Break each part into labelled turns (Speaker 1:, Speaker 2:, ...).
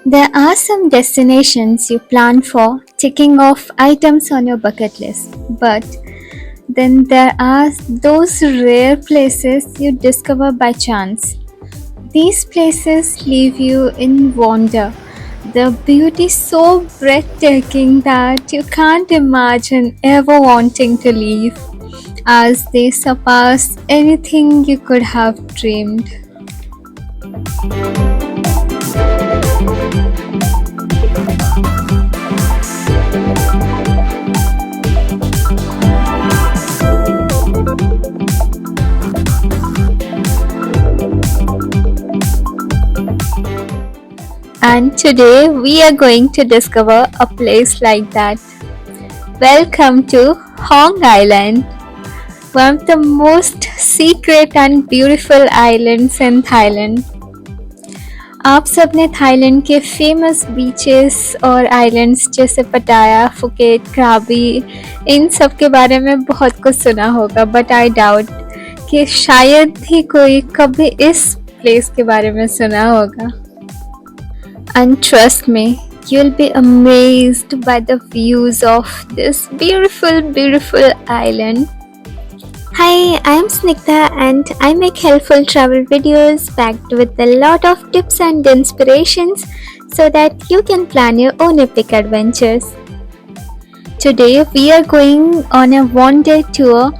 Speaker 1: There are some destinations you plan for, ticking off items on your bucket list, but then there are those rare places you discover by chance. These places leave you in wonder. The beauty so breathtaking that you can't imagine ever wanting to leave, as they surpass anything you could have dreamed. And today we are going to discover a place like that. Welcome to Hong Island, one of the most secret and beautiful islands in Thailand. आप सबने Thailand के famous beaches और islands जैसे पटाया, Phuket, क्राबी इन सब के बारे में बहुत कुछ सुना होगा, बट आई डाउट कि शायद ही कोई कभी इस प्लेस के बारे में सुना होगा. And trust me, you'll be amazed by the views of this beautiful, beautiful island. Hi, I'm Snigdha and I make helpful travel videos packed with a lot of tips and inspirations so that you can plan your own epic adventures. Today we are going on a one-day tour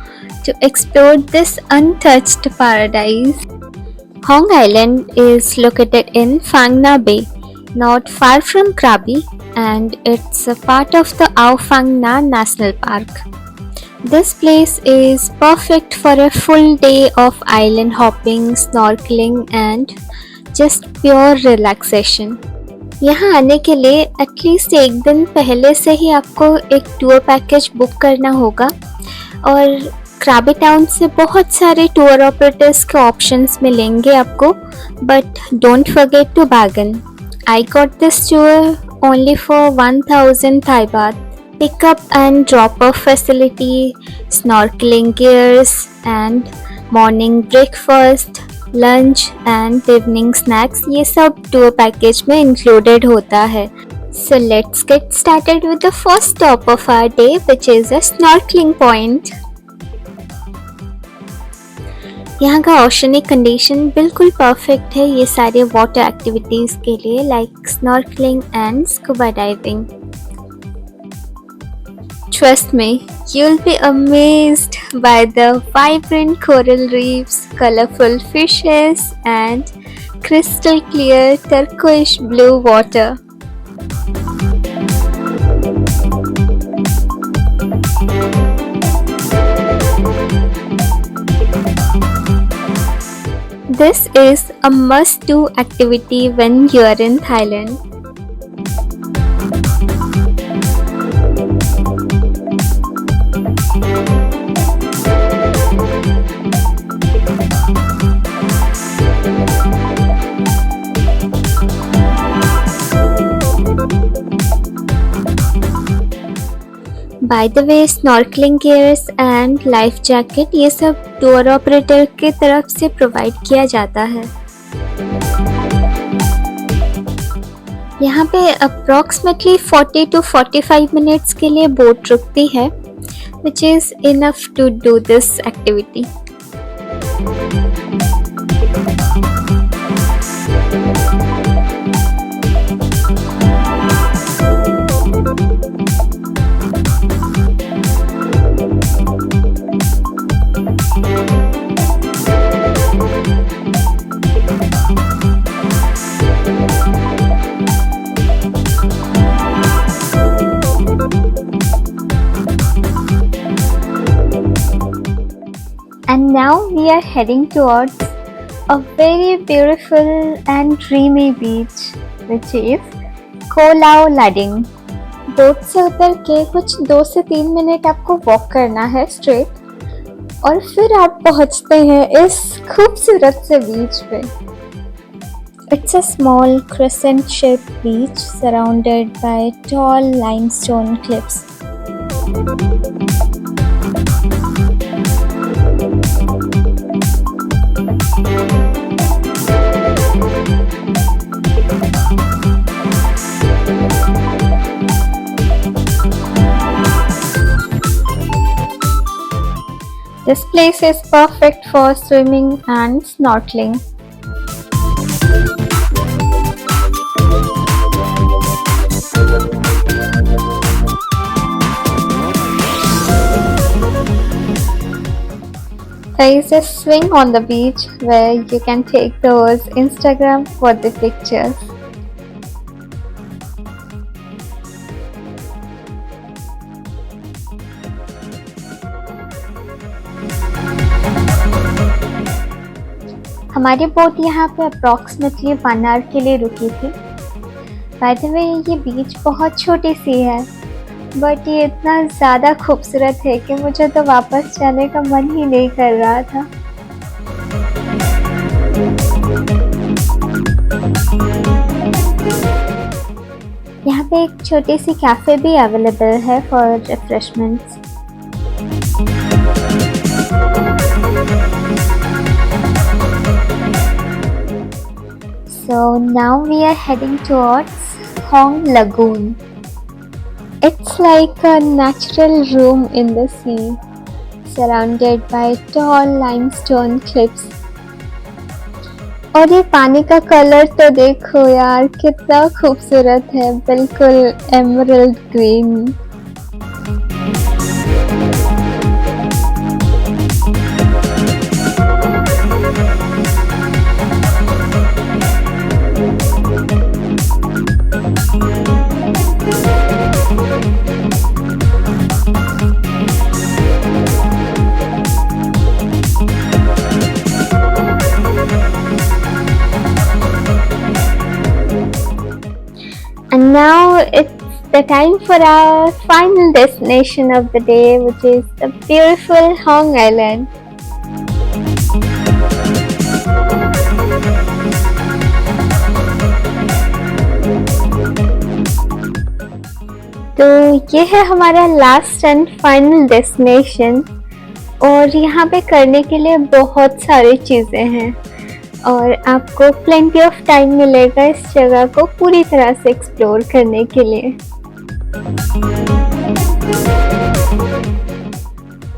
Speaker 1: to explore this untouched paradise. Hong Island is located in Phang Nga Bay, not far from Krabi, and it's a part of the Ao Phang Nga National Park. This place is perfect for a full day of island hopping, snorkeling and just pure relaxation. यहाँ आने के लिए at least एक दिन पहले से ही आपको एक टूर पैकेज बुक करना होगा और क्राबी टाउन से बहुत सारे टूर ऑपरेटर्स के ऑप्शंस मिलेंगे आपको, but don't forget to bargain. I got this tour only for 1000 Thai baht. Pick-up and drop-off facility, snorkeling gears and morning breakfast, lunch and evening snacks ये सब tour package में included होता है. So let's get started with the first stop of our day, which is a snorkeling point. यहाँ का oceanic condition बिल्कुल perfect है ये सारे वाटर एक्टिविटीज़ के लिए, like snorkelling and scuba diving. Trust me, you'll be amazed by the vibrant coral reefs, colorful fishes, and crystal clear turquoise blue water. This is a must-do activity when you are in Thailand. By the way, snorkeling gears and life jacket ये सब tour operator के तरफ से provide किया जाता है. यहाँ पे approximately 40 to 45 minutes के लिए बोट रुकती है, which is enough to do this activity. And now we are heading towards a very beautiful and dreamy beach, which is Koh Lao Lading. Boat से उतर के कुछ 2 से 3 मिनट आपको वॉक करना है स्ट्रेट और फिर आप पहुंचते हैं इस खूबसूरत से बीच पे. It's a small crescent-shaped beach surrounded by tall limestone cliffs. This place is perfect for swimming and snorkeling. There is a swing on the beach where you can take those Instagram worthy pictures. हमारी boat यहाँ पे approximately 1 our के लिए रुकी थी। By the way ये बीच बहुत छोटी सी है, बट ये इतना ज़्यादा खूबसूरत है कि मुझे तो वापस जाने का मन ही नहीं कर रहा था। यहाँ पे एक छोटी सी कैफ़े भी अवेलेबल है for refreshments. So now we are heading towards Hong Lagoon. It's like a natural room in the sea, surrounded by tall limestone cliffs. और ये पानी का कलर तो देखो यार, कितना खूबसूरत है, बिल्कुल emerald green. And now it's the time for our final destination of the day, which is the beautiful Hong Island. तो ये है हमारा लास्ट एंड फाइनल डेस्टिनेशन, और यहाँ पे करने के लिए बहुत सारी चीज़ें हैं और आपको प्लेंटी ऑफ टाइम मिलेगा इस जगह को पूरी तरह से एक्सप्लोर करने के लिए।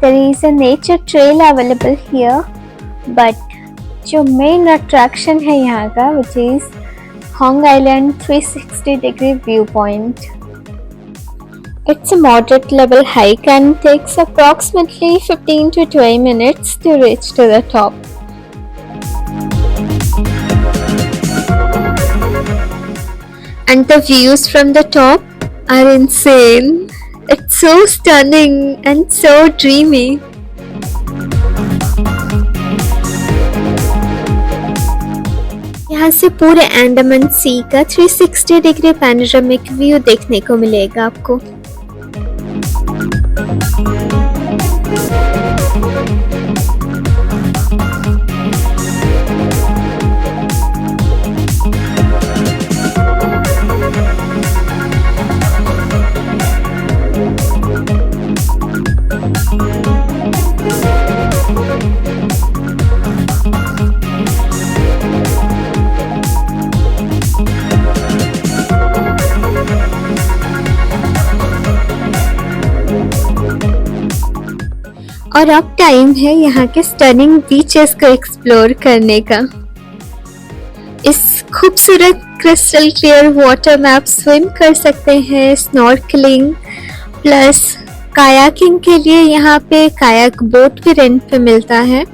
Speaker 1: There is a nature trail available here, but जो मेन अट्रैक्शन है यहाँ का, which is Hong Island 360-degree viewpoint. It's a moderate level hike and takes approximately 15 to 20 minutes to reach to the top. And the views from the top are insane. It's so stunning and so dreamy. यहाँ से पूरे अंडमान सी का 360 degree panoramic view देखने को मिलेगा आपको। और अब टाइम है यहाँ के स्टनिंग बीचेस को एक्सप्लोर करने का। इस खूबसूरत क्रिस्टल क्लियर वाटर में आप स्विम कर सकते हैं, स्नॉर्कलिंग प्लस कायाकिंग के लिए यहाँ पे कायाक बोट भी रेंट पे मिलता है।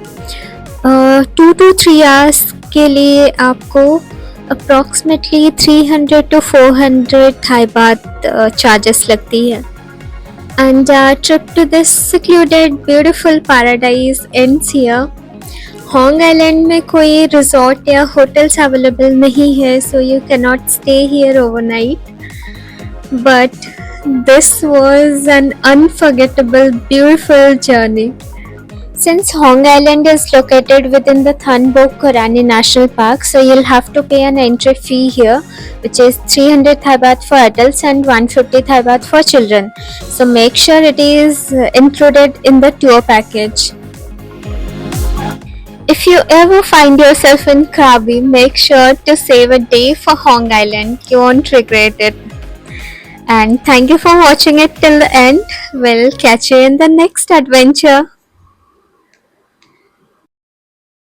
Speaker 1: 2 to 3 आवर्स के लिए आपको approximately 300 to 400 Thai baht charges लगती है। And our trip to this secluded beautiful paradise ends here. Hong Island में कोई resort या hotels available नहीं है, so you cannot stay here overnight. But this was an unforgettable, beautiful journey. Since Hong Island is located within the Thun Bok Korani National Park, so you'll have to pay an entry fee here, which is 300 Thai baht for adults and 150 Thai baht for children. So make sure it is included in the tour package. If you ever find yourself in Krabi, make sure to save a day for Hong Island. You won't regret it. And thank you for watching it till the end. We'll catch you in the next adventure.